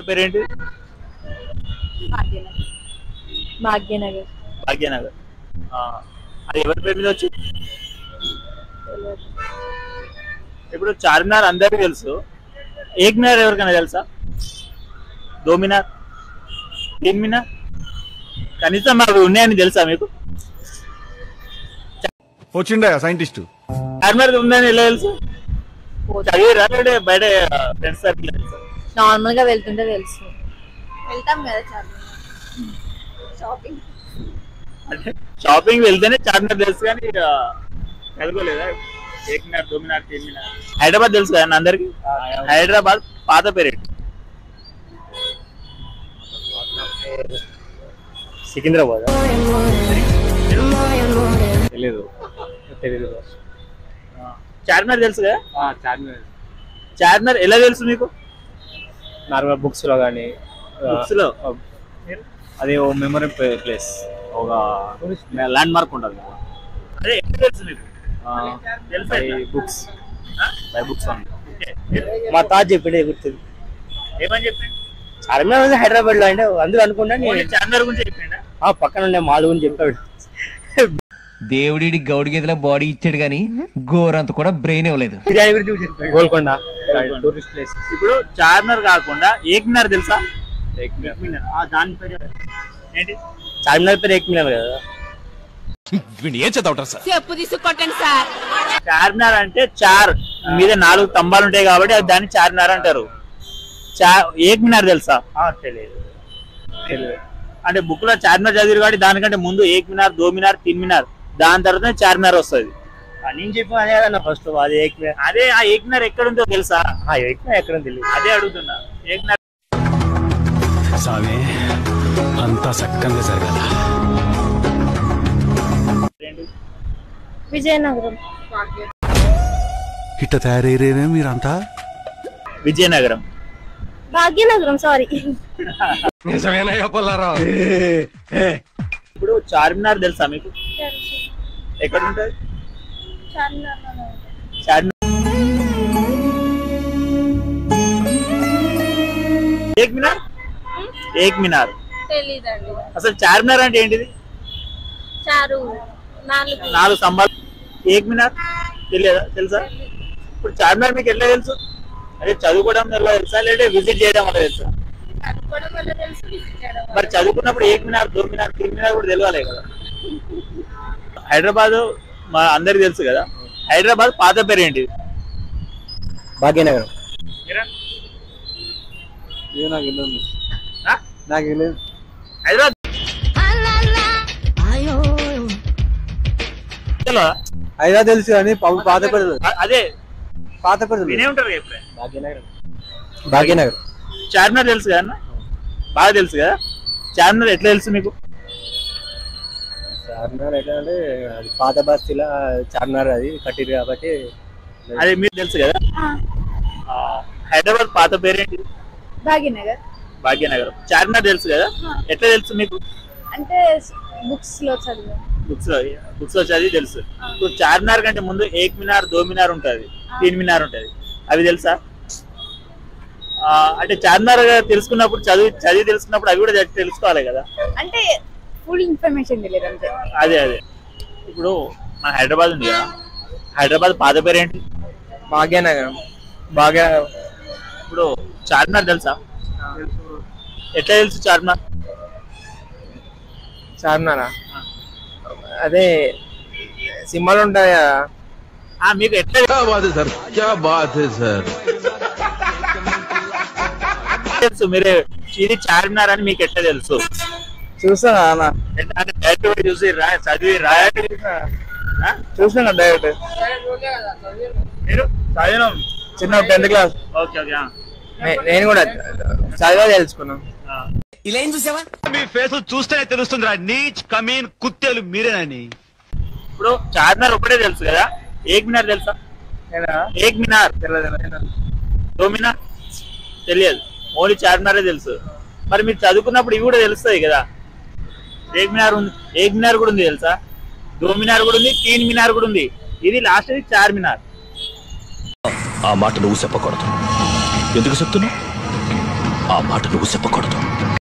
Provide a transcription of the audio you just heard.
పేరేంటి? భాగ్యనగర్. భాగ్యనగర్. అది ఎవరి పేరు మీద వచ్చి? ఇప్పుడు చార్మినార్ అందరికీ తెలుసు, ఏక్ మినార్ ఎవరికైనా తెలుసా? దో మినార్, తీన్ మినార్, కనీసం అవి ఉన్నాయని తెలుసా మీకు? వచ్చిండే సైంటిస్ట్ చార్మినార్ ఉందని ఎలా తెలుసు? చదివిరా లేదంటే బయట ఫ్రెండ్స్ సర్కిల్ తెలుసా? నార్మల్ గా వెళ్తుంటే తెలుసు. వెళ్తాం కదా షాపింగ్. అంటే షాపింగ్ వెళ్తేనే చార్మినార్ తెలుసు, కానీ చదువుకోలేదా? ఏక్ మినార్, దో మినార్, తీన్ మినార్. హైదరాబాద్ తెలుసు కదా అందరికి? హైదరాబాద్ పాత పేరేంటి? సికింద్రాబాద్. తెలీదు. చార్మినార్ తెలుసు కదా? చార్మినార్. చార్మినార్ ఎలా తెలుసు మీకు? నార్మల్ బుక్స్ లో కానీ బుక్స్ లో అది ఓ మెమరీ ప్లేస్, ఒక ల్యాండ్ మార్క్ ఉంటుంది కదా. అదే ఎక్కడ తెలుసు మీకు? తెలుసా? Books by books okay. మా తాత చెప్పిండే గుర్తుంది. ఏమని చెప్పిండు? చార్మినార్ ఉంది హైదరాబాద్ లో, అంటే అందరూ అనుకున్నా ఓన్లీ చార్మినార్ గురించి చెప్పిండా? పక్కన ఉండే మాల్ గురించి చెప్పాడు. దేవుడి గౌడి గేదెల బాడీ ఇచ్చాడు గానీ గోరంత కూడా బ్రెయిన్ ఇవ్వలేదు. బిర్యానీ గురించి చెప్పాడు. Golconda tourist place. ఇప్పుడు చార్మినార్ కాకుండా ఏక్ మినార్ తెలుసా? దాని పేరు ఏంటి? చార్మినార్ పేరు ఏక్ మినార్ కదా. ఏం చదవటం సార్? చెప్పు తీసుకొట్టండి సార్. చార్మినార్ అంటే చార్ మీద 4 స్తంభాలు ఉంటాయి కాబట్టి అది దాన్ని చార్మినార్ అంటారు. ఏక్ మినార్ తెలుసా? తెలియదు. అంటే బుక్ లో చార్మినార్ చదివారు కాబట్టి దానికంటే ముందు ఏక్ మినార్, దో మినార్, తీన్ మినార్, దాని తర్వాత చార్మినార్ వస్తుంది. నేను చెప్పిన అదే కదా ఫస్ట్. అది ఏక్ మినార్. అదే ఆ ఏక్ మినార్ ఎక్కడ ఉందో తెలుసా? ఏక్ మినార్ ఎక్కడ తెలియదు. అదే అడుగుతున్నా. ఏక్ మినార్ సామే అంతా సక్కంగా జరగాల. విజయనగరం. ఇట్ట తయారయ్యేనే మీరంతా. విజయనగరం. భాగ్యనగరం, సారీ. ఇప్పుడు చార్మినార్ తెలుసా మీకు? ఎక్కడ ఉంటుంది? చార్మినార్. ఏక్ మినార్. ఏక్ మినార్ తెలీదండి. అసలు చార్మినార్ అంటే ఏంటిది? చారు 4 స్తంభాలు. ఏక్ మినార్ తెలియదా? తెలుసా? ఇప్పుడు చార్మినార్ మీకు ఎట్లా తెలుసు? అదే చదువుకోవడం వల్ల తెలుసా లేదంటే విజిట్ చేయడం వల్ల తెలుసా? మరి చదువుకున్నప్పుడు ఏక్ మినార్, దో మినార్, తీన్ మినార్ కూడా తెలియాలి కదా. హైదరాబాద్ మా అందరికి తెలుసు కదా, హైదరాబాద్ పాత పేరు ఏంటి? భాగ్యనగరం. హైదరాబాద్ హైదరాబాద్ తెలుసు కానీ పాత పేరు. అదే పాత పేరు వినే ఉంటారు ఎప్పుడే. భాగ్యనగర్. చార్మినార్ తెలుసు కదా? బాగా తెలుసు కదా. చార్మినార్ ఎట్లా తెలుసు మీకు? చార్మినార్ ఎట్లా అంటే అది పాత బస్తీలో చార్మినార్ అది కట్టిరు కాబట్టి అది మీకు తెలుసు కదా. హైదరాబాద్ పాత పేరేంటి? భాగ్యనగర్. భాగ్యనగరం. చార్మినార్ తెలుసు కదా, ఎట్లా తెలుసు మీకు? అంటే బుక్స్ లో చదివా. బుక్స్ లో చదివి తెలుసు. ఇప్పుడు చార్మినార్ కంటే ముందు ఏక్ మినార్, దో మినార్ ఉంటది, తీన్ మినార్ ఉంటది, అవి తెలుసా? అంటే చార్మినార్ తెలుసుకున్నప్పుడు చదివి తెలుసుకున్నప్పుడు అవి కూడా తెలుసుకోవాలి కదా. అంటే ఫుల్ ఇన్ఫర్మేషన్ తెలియదు అంతే. అదే ఇప్పుడు మన హైదరాబాద్ ఉంది కదా, హైదరాబాద్ పాత పేరేంటి? భాగ్యనగరం. ఇప్పుడు చార్మినార్ తెలుసా? ఎట్లా తెలుసు చార్మినార్? చార్మినారా అదే సినిమాలు ఉంటాయి కదా. మీకు ఎట్లా తెలుసు? మీరే ఇది చార్మినార్ అని మీకు ఎట్లా తెలుసు? చూస్తానా డైరెక్ట్ చూసి చదివి రాయాలి. చూస్తున్నా డైరెక్ట్. మీరు చదివిన చిన్న 10th క్లాస్. Okay okay. నేను కూడా చదివా తెలుసుకున్నాను. ఇలా ఏం చూసావా? మీ ఫేస్ చూస్తేనే తెలుస్తుందిరా నీచ్ కమీన్ కుత్తేలు మీరేనని. ఇప్పుడు చార్మినార్ ఒకటే తెలుసు కదా, ఏక్ మినార్ తెలుసా? ఏక్ మినార్ దో మినార్ తెలియదు, ఓన్లీ చార్మినారే తెలుసు. మరి మీరు చదువుకున్నప్పుడు ఇవి కూడా తెలుస్తాయి కదా. ఏక్ మినార్ ఉంది, ఏక్ మినార్ కూడా ఉంది తెలుసా, దో మినార్ కూడా ఉంది, తీన్ మినార్ కూడా ఉంది, ఇది లాస్ట్ చార్మినార్. ఆ మాట నువ్వు చెప్పకూడదు. ఎందుకు చెప్తున్నావు? ఆ మాట నువ్వు చెప్పకూడదు.